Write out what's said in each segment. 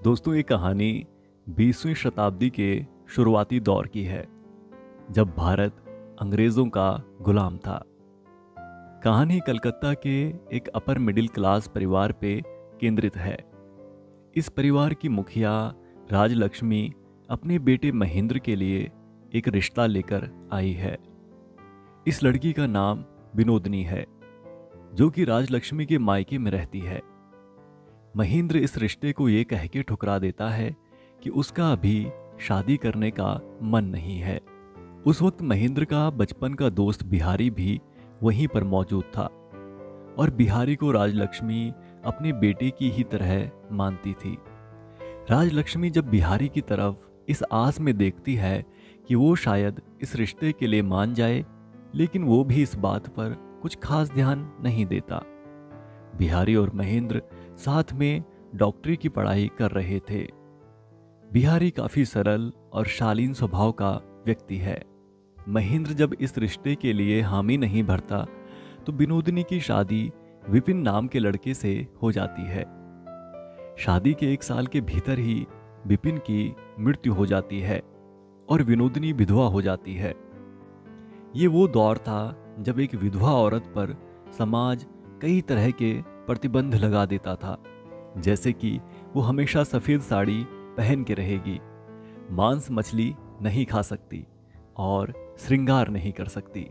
दोस्तों, ये कहानी 20वीं शताब्दी के शुरुआती दौर की है, जब भारत अंग्रेज़ों का गुलाम था। कहानी कलकत्ता के एक अपर मिडिल क्लास परिवार पे केंद्रित है। इस परिवार की मुखिया राजलक्ष्मी अपने बेटे महेंद्र के लिए एक रिश्ता लेकर आई है। इस लड़की का नाम विनोदनी है, जो कि राजलक्ष्मी के मायके में रहती है। महेंद्र इस रिश्ते को ये कह के ठुकरा देता है कि उसका अभी शादी करने का मन नहीं है। उस वक्त महेंद्र का बचपन का दोस्त बिहारी भी वहीं पर मौजूद था और बिहारी को राजलक्ष्मी अपने बेटे की ही तरह मानती थी। राजलक्ष्मी जब बिहारी की तरफ इस आस में देखती है कि वो शायद इस रिश्ते के लिए मान जाए, लेकिन वो भी इस बात पर कुछ खास ध्यान नहीं देता। बिहारी और महेंद्र साथ में डॉक्टरी की पढ़ाई कर रहे थे। बिहारी काफी सरल और शालीन स्वभाव का व्यक्ति है। महेंद्र जब इस रिश्ते के लिए हामी नहीं भरता तो विनोदनी की शादी विपिन नाम के लड़के से हो जाती है। शादी के 1 साल के भीतर ही विपिन की मृत्यु हो जाती है और विनोदनी विधवा हो जाती है। ये वो दौर था जब एक विधवा औरत पर समाज कई तरह के प्रतिबंध लगा देता था, जैसे कि वो हमेशा सफेद साड़ी पहन के रहेगी, मांस मछली नहीं खा सकती और श्रृंगार नहीं कर सकती।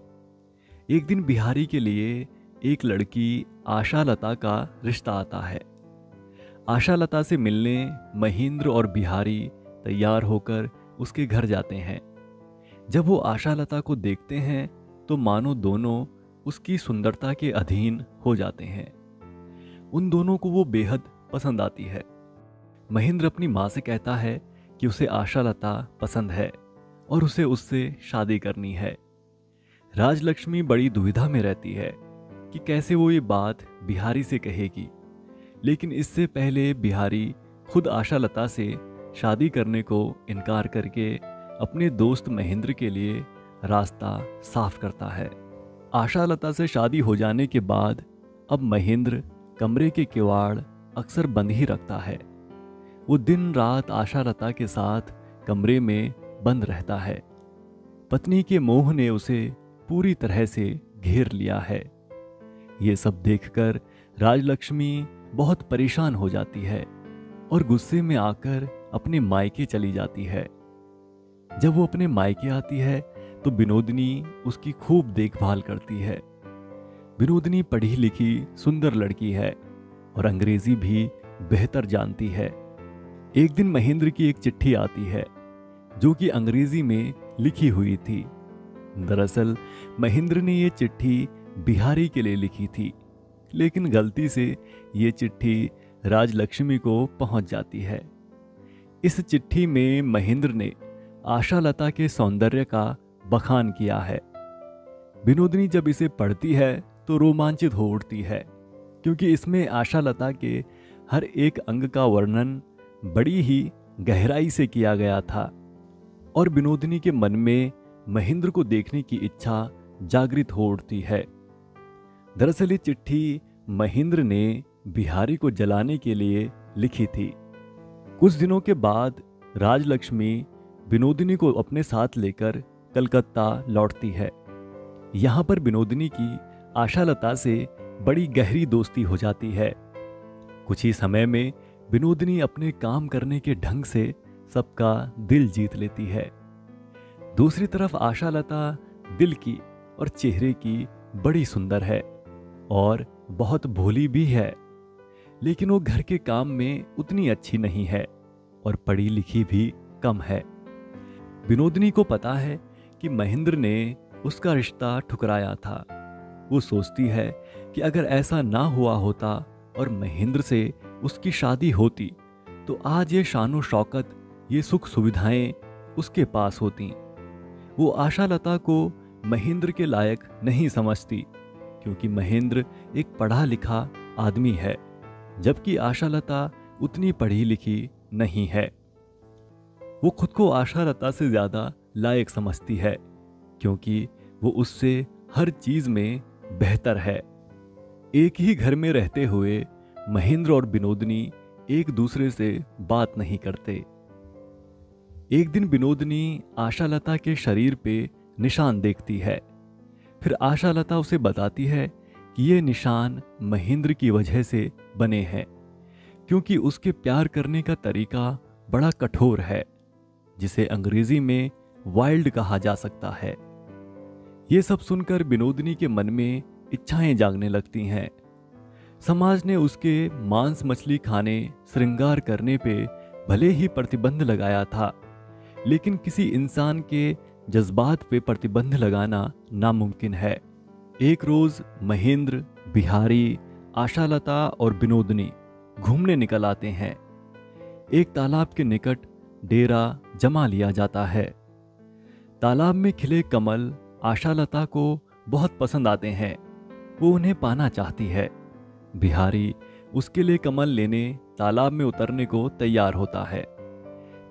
एक दिन बिहारी के लिए एक लड़की आशा लता का रिश्ता आता है। आशा लता से मिलने महेंद्र और बिहारी तैयार होकर उसके घर जाते हैं। जब वो आशा लता को देखते हैं तो मानो दोनों उसकी सुंदरता के अधीन हो जाते हैं। उन दोनों को वो बेहद पसंद आती है। महेंद्र अपनी माँ से कहता है कि उसे आशा लता पसंद है और उसे उससे शादी करनी है। राजलक्ष्मी बड़ी दुविधा में रहती है कि कैसे वो ये बात बिहारी से कहेगी, लेकिन इससे पहले बिहारी खुद आशा लता से शादी करने को इनकार करके अपने दोस्त महेंद्र के लिए रास्ता साफ करता है। आशा लता से शादी हो जाने के बाद अब महेंद्र कमरे के किवाड़ अक्सर बंद ही रखता है। वो दिन रात आशा लता के साथ कमरे में बंद रहता है। पत्नी के मोह ने उसे पूरी तरह से घेर लिया है। ये सब देखकर राजलक्ष्मी बहुत परेशान हो जाती है और गुस्से में आकर अपने मायके चली जाती है। जब वो अपने मायके आती है तो विनोदनी उसकी खूब देखभाल करती है। विनोदनी पढ़ी लिखी सुंदर लड़की है और अंग्रेजी भी बेहतर जानती है। एक दिन महेंद्र की एक चिट्ठी आती है जो कि अंग्रेजी में लिखी हुई थी। दरअसल महेंद्र ने ये चिट्ठी बिहारी के लिए लिखी थी, लेकिन गलती से ये चिट्ठी राजलक्ष्मी को पहुंच जाती है। इस चिट्ठी में महेंद्र ने आशा लता के सौंदर्य का बखान किया है। विनोदनी जब इसे पढ़ती है तो रोमांचित हो उठती है, क्योंकि इसमें आशा लता के हर एक अंग का वर्णन बड़ी ही गहराई से किया गया था और विनोदनी के मन में महेंद्र को देखने की इच्छा जागृत हो उठती है। दरअसल ये चिट्ठी महेंद्र ने बिहारी को जलाने के लिए लिखी थी। कुछ दिनों के बाद राजलक्ष्मी विनोदनी को अपने साथ लेकर कलकत्ता लौटती है। यहाँ पर विनोदनी की आशा लता से बड़ी गहरी दोस्ती हो जाती है। कुछ ही समय में विनोदनी अपने काम करने के ढंग से सबका दिल जीत लेती है। दूसरी तरफ आशा लता दिल की और चेहरे की बड़ी सुंदर है और बहुत भोली भी है, लेकिन वो घर के काम में उतनी अच्छी नहीं है और पढ़ी लिखी भी कम है। विनोदनी को पता है कि महेंद्र ने उसका रिश्ता ठुकराया था। वो सोचती है कि अगर ऐसा ना हुआ होता और महेंद्र से उसकी शादी होती तो आज ये शानो शौकत, ये सुख सुविधाएं उसके पास होती। वो आशा लता को महेंद्र के लायक नहीं समझती, क्योंकि महेंद्र एक पढ़ा लिखा आदमी है, जबकि आशा लता उतनी पढ़ी लिखी नहीं है। वो खुद को आशा लता से ज्यादा लायक समझती है, क्योंकि वो उससे हर चीज में बेहतर है। एक ही घर में रहते हुए महेंद्र और विनोदनी एक दूसरे से बात नहीं करते। एक दिन विनोदनी आशालता के शरीर पे निशान देखती है। फिर आशालता उसे बताती है कि ये निशान महेंद्र की वजह से बने हैं, क्योंकि उसके प्यार करने का तरीका बड़ा कठोर है, जिसे अंग्रेजी में वाइल्ड कहा जा सकता है। ये सब सुनकर विनोदनी के मन में इच्छाएं जागने लगती हैं। समाज ने उसके मांस मछली खाने, श्रृंगार करने पे भले ही प्रतिबंध लगाया था, लेकिन किसी इंसान के जज्बात पे प्रतिबंध लगाना नामुमकिन है। एक रोज महेंद्र, बिहारी, आशालता और विनोदनी घूमने निकल आते हैं। एक तालाब के निकट डेरा जमा लिया जाता है। तालाब में खिले कमल आशालता को बहुत पसंद आते हैं। वो उन्हें पाना चाहती है। बिहारी उसके लिए कमल लेने तालाब में उतरने को तैयार होता है।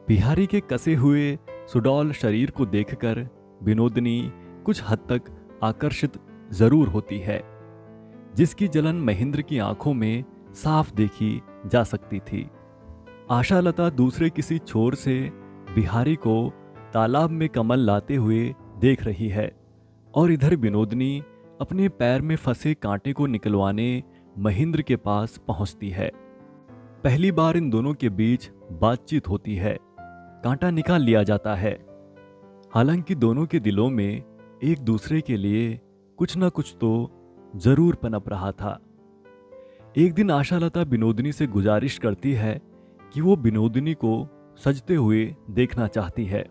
बिहारी के कसे हुए सुडौल शरीर को देखकर विनोदनी कुछ हद तक आकर्षित जरूर होती है, जिसकी जलन महेंद्र की आंखों में साफ देखी जा सकती थी। आशालता दूसरे किसी छोर से बिहारी को तालाब में कमल लाते हुए देख रही है, और इधर विनोदनी अपने पैर में फंसे कांटे को निकलवाने महेंद्र के पास पहुंचती है। पहली बार इन दोनों के बीच बातचीत होती है। कांटा निकाल लिया जाता है। हालांकि दोनों के दिलों में एक दूसरे के लिए कुछ ना कुछ तो जरूर पनप रहा था। एक दिन आशालता विनोदनी से गुजारिश करती है कि वो विनोदनी को सजते हुए देखना चाहती है।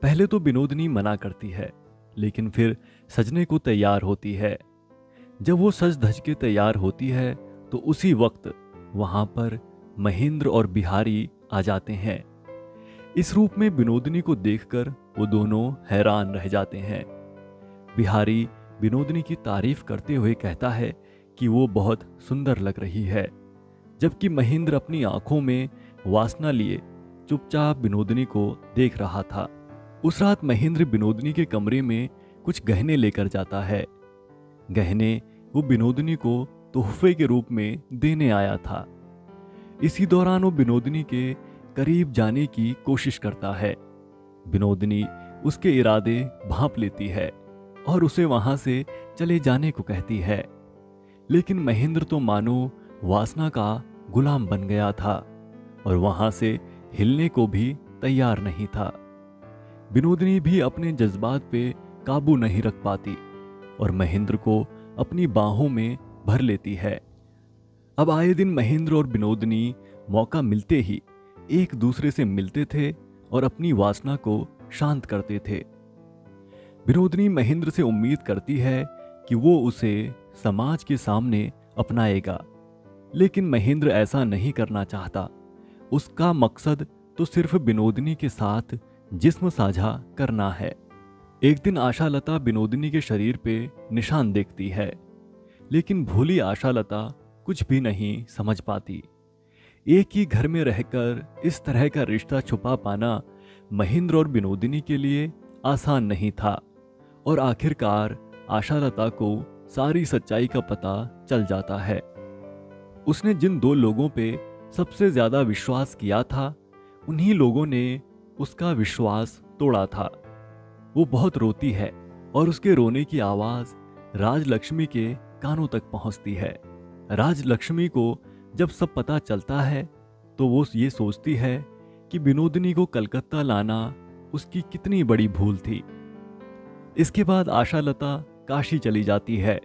पहले तो विनोदनी मना करती है, लेकिन फिर सजने को तैयार होती है। जब वो सज धज के तैयार होती है तो उसी वक्त वहां पर महेंद्र और बिहारी आ जाते हैं। इस रूप में विनोदनी को देखकर वो दोनों हैरान रह जाते हैं। बिहारी विनोदनी की तारीफ करते हुए कहता है कि वो बहुत सुंदर लग रही है, जबकि महेंद्र अपनी आंखों में वासना लिए चुपचाप विनोदनी को देख रहा था। उस रात महेंद्र विनोदनी के कमरे में कुछ गहने लेकर जाता है। गहने वो विनोदनी को तोहफे के रूप में देने आया था। इसी दौरान वो विनोदनी के करीब जाने की कोशिश करता है। विनोदनी उसके इरादे भांप लेती है और उसे वहां से चले जाने को कहती है, लेकिन महेंद्र तो मानो वासना का गुलाम बन गया था और वहां से हिलने को भी तैयार नहीं था। विनोदनी भी अपने जज्बात पे काबू नहीं रख पाती और महेंद्र को अपनी बाहों में भर लेती है। अब आए दिन महेंद्र और विनोदनी मौका मिलते ही एक दूसरे से मिलते थे और अपनी वासना को शांत करते थे। विनोदनी महेंद्र से उम्मीद करती है कि वो उसे समाज के सामने अपनाएगा, लेकिन महेंद्र ऐसा नहीं करना चाहता। उसका मकसद तो सिर्फ विनोदनी के साथ जिस्म साझा करना है। एक दिन आशालता विनोदनी के शरीर पे निशान देखती है, लेकिन भोली आशालता कुछ भी नहीं समझ पाती। एक ही घर में रहकर इस तरह का रिश्ता छुपा पाना महेंद्र और विनोदनी के लिए आसान नहीं था, और आखिरकार आशालता को सारी सच्चाई का पता चल जाता है। उसने जिन दो लोगों पे सबसे ज्यादा विश्वास किया था, उन्हीं लोगों ने उसका विश्वास तोड़ा था। वो बहुत रोती है और उसके रोने की आवाज राजलक्ष्मी के कानों तक पहुंचती है। राजलक्ष्मी को जब सब पता चलता है तो वो ये सोचती है कि विनोदनी को कलकत्ता लाना उसकी कितनी बड़ी भूल थी। इसके बाद आशालता काशी चली जाती है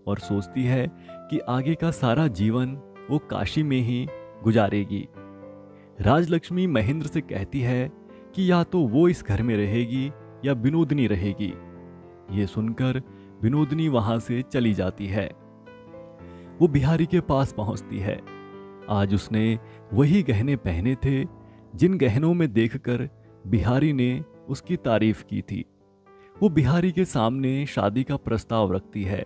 और सोचती है कि आगे का सारा जीवन वो काशी में ही गुजारेगी। राजलक्ष्मी महेंद्र से कहती है कि या तो वो इस घर में रहेगी या विनोदनी रहेगी। ये सुनकर विनोदनी वहां से चली जाती है। वो बिहारी के पास पहुंचती है। आज उसने वही गहने पहने थे जिन गहनों में देखकर बिहारी ने उसकी तारीफ की थी। वो बिहारी के सामने शादी का प्रस्ताव रखती है,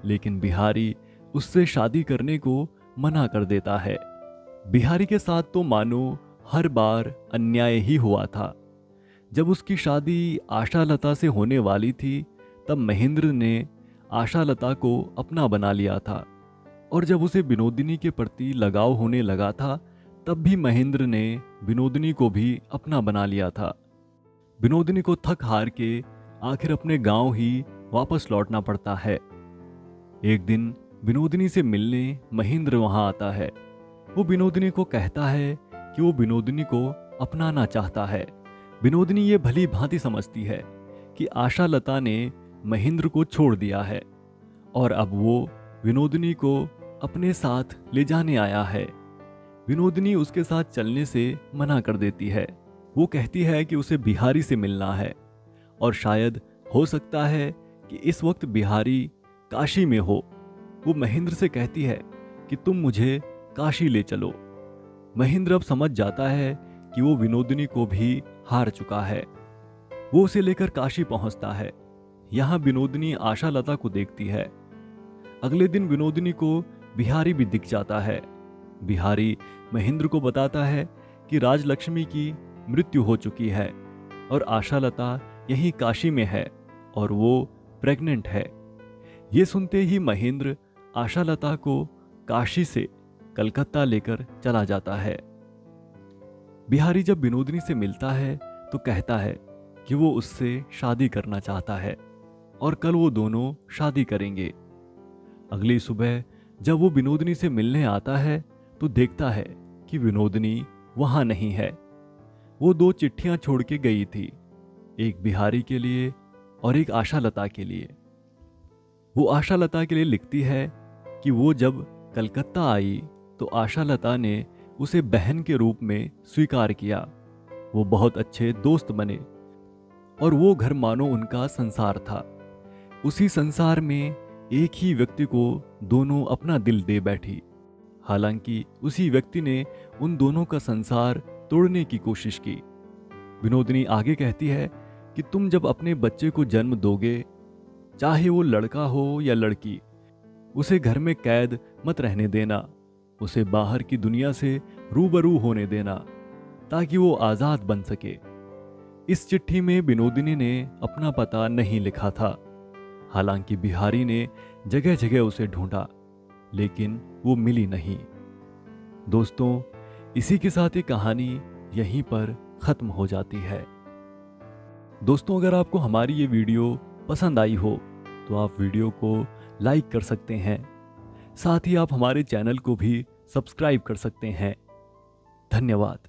लेकिन बिहारी उससे शादी करने को मना कर देता है। बिहारी के साथ तो मानो हर बार अन्याय ही हुआ था। जब उसकी शादी आशालता से होने वाली थी, तब महेंद्र ने आशालता को अपना बना लिया था, और जब उसे विनोदिनी के प्रति लगाव होने लगा था, तब भी महेंद्र ने विनोदिनी को भी अपना बना लिया था। विनोदिनी को थक हार के आखिर अपने गांव ही वापस लौटना पड़ता है। एक दिन विनोदिनी से मिलने महेंद्र वहां आता है। वो विनोदिनी को कहता है कि वो विनोदिनी को अपनाना चाहता है। विनोदिनी ये भली भांति समझती है कि आशालता ने महेंद्र को छोड़ दिया है और अब वो विनोदिनी को अपने साथ ले जाने आया है। विनोदिनी उसके साथ चलने से मना कर देती है। वो कहती है कि उसे बिहारी से मिलना है और शायद हो सकता है कि इस वक्त बिहारी काशी में हो। वो महेंद्र से कहती है कि तुम मुझे काशी ले चलो। महेंद्र अब समझ जाता है कि वो विनोदिनी को भी हार चुका है। वो उसे लेकर काशी पहुंचता है। यहां विनोदिनी आशालता को देखती है। अगले दिन विनोदिनी को बिहारी भी दिख जाता है। बिहारी महेंद्र को बताता है कि राजलक्ष्मी की मृत्यु हो चुकी है और आशालता यहीं काशी में है और वो प्रेग्नेंट है। ये सुनते ही महेंद्र आशालता को काशी से कलकत्ता लेकर चला जाता है। बिहारी जब विनोदिनी से मिलता है तो कहता है कि वो उससे शादी करना चाहता है और कल वो दोनों शादी करेंगे। अगली सुबह जब वो विनोदिनी से मिलने आता है तो देखता है कि विनोदिनी वहां नहीं है। वो 2 चिट्ठियां छोड़ के गई थी, एक बिहारी के लिए और एक आशालता के लिए। वो आशालता के लिए लिखती है कि वो जब कलकत्ता आई तो आशालता ने उसे बहन के रूप में स्वीकार किया। वो बहुत अच्छे दोस्त बने और वो घर मानो उनका संसार था। उसी संसार में एक ही व्यक्ति को दोनों अपना दिल दे बैठी। हालांकि उसी व्यक्ति ने उन दोनों का संसार तोड़ने की कोशिश की। विनोदिनी आगे कहती है कि तुम जब अपने बच्चे को जन्म दोगे, चाहे वो लड़का हो या लड़की, उसे घर में कैद मत रहने देना। उसे बाहर की दुनिया से रूबरू होने देना ताकि वो आजाद बन सके। इस चिट्ठी में विनोदिनी ने अपना पता नहीं लिखा था। हालांकि बिहारी ने जगह जगह उसे ढूंढा लेकिन वो मिली नहीं। दोस्तों, इसी के साथ ये कहानी यहीं पर खत्म हो जाती है। दोस्तों, अगर आपको हमारी ये वीडियो पसंद आई हो तो आप वीडियो को लाइक कर सकते हैं। साथ ही आप हमारे चैनल को भी सब्सक्राइब कर सकते हैं। धन्यवाद।